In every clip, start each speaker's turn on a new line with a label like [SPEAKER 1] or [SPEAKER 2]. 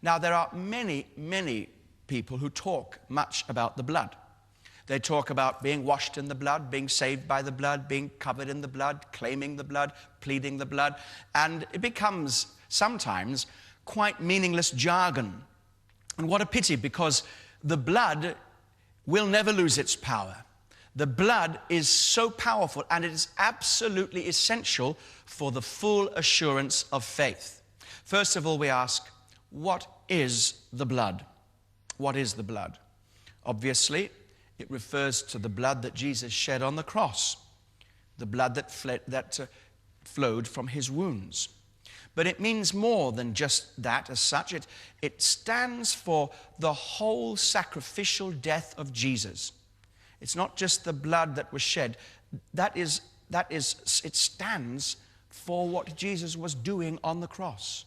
[SPEAKER 1] Now, there are many, many people who talk much about the blood. They talk about being washed in the blood, being saved by the blood, being covered in the blood, claiming the blood, pleading the blood. And it becomes sometimes quite meaningless jargon. And what a pity, because the blood will never lose its power. The blood is so powerful, and it is absolutely essential for the full assurance of faith. First of all, we ask, what is the blood? What is the blood? Obviously, it refers to the blood that Jesus shed on the cross, the blood that flowed from his wounds. But it means more than just that as such. It stands for the whole sacrificial death of Jesus. It's not just the blood that was shed. It stands for what Jesus was doing on the cross.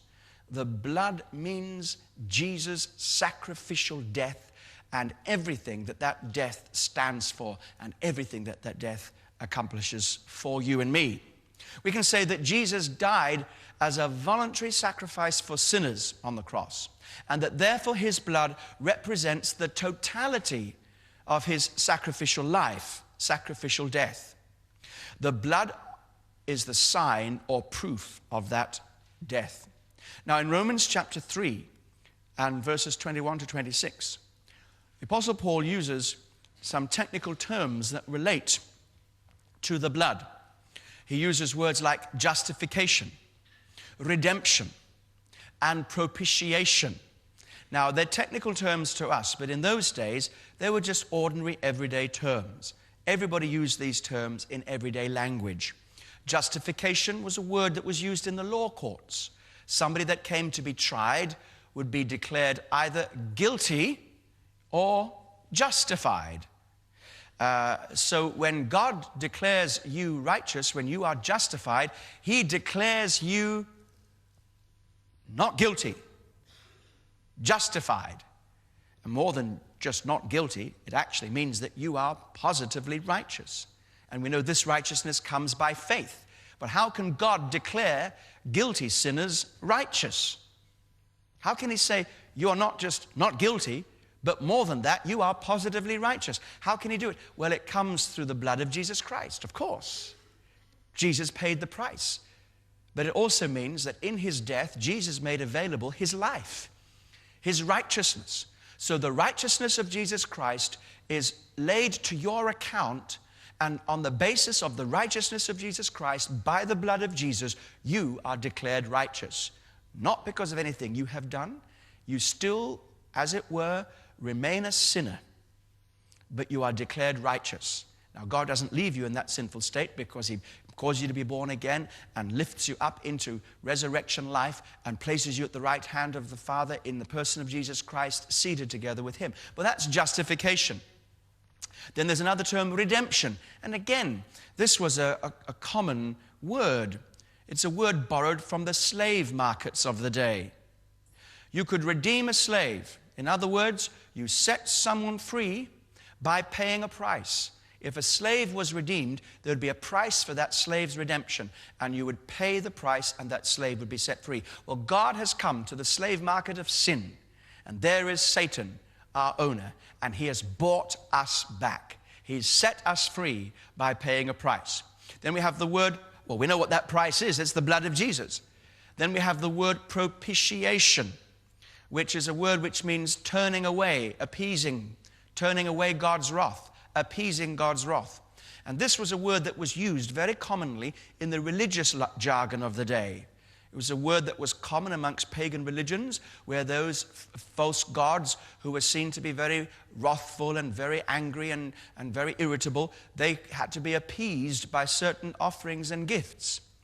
[SPEAKER 1] The blood means Jesus' sacrificial death and everything that death stands for and everything that death accomplishes for you and me. We can say that Jesus died as a voluntary sacrifice for sinners on the cross, and that therefore his blood represents the totality of his sacrificial life, sacrificial death. The blood is the sign or proof of that death. Now, in Romans chapter 3 and verses 21 to 26, the Apostle Paul uses some technical terms that relate to the blood. He uses words like justification, redemption, and propitiation. Now, they're technical terms to us, but in those days, they were just ordinary, everyday terms. Everybody used these terms in everyday language. Justification was a word that was used in the law courts. Somebody that came to be tried would be declared either guilty or justified. So when God declares you righteous, when you are justified, he declares you not guilty, justified. And more than just not guilty, it actually means that you are positively righteous. And we know this righteousness comes by faith. But how can God declare guilty sinners righteous? How can he say you are not just not guilty, but more than that, you are positively righteous? How can he do it? Well, it comes through the blood of Jesus Christ, of course. Jesus paid the price. But it also means that in his death, Jesus made available his life, his righteousness. So the righteousness of Jesus Christ is laid to your account, and on the basis of the righteousness of Jesus Christ, by the blood of Jesus, you are declared righteous. Not because of anything you have done. You still, as it were, remain a sinner, but you are declared righteous. Now, God doesn't leave you in that sinful state, because he calls you to be born again and lifts you up into resurrection life and places you at the right hand of the Father in the person of Jesus Christ, seated together with him. But that's justification. Then there's another term, redemption. And again, this was a common word. It's a word borrowed from the slave markets of the day. You could redeem a slave. In other words, you set someone free by paying a price. If a slave was redeemed, there would be a price for that slave's redemption, and you would pay the price, and that slave would be set free. Well, God has come to the slave market of sin, and there is Satan, our owner, and he has bought us back. He's set us free by paying a price. Then we have the word, well, we know what that price is. It's the blood of Jesus. Then we have the word propitiation, which is a word which means turning away, appeasing, turning away God's wrath, appeasing God's wrath. And this was a word that was used very commonly in the religious jargon of the day. It was a word that was common amongst pagan religions, where those false gods who were seen to be very wrathful and very angry and very irritable, they had to be appeased by certain offerings and gifts.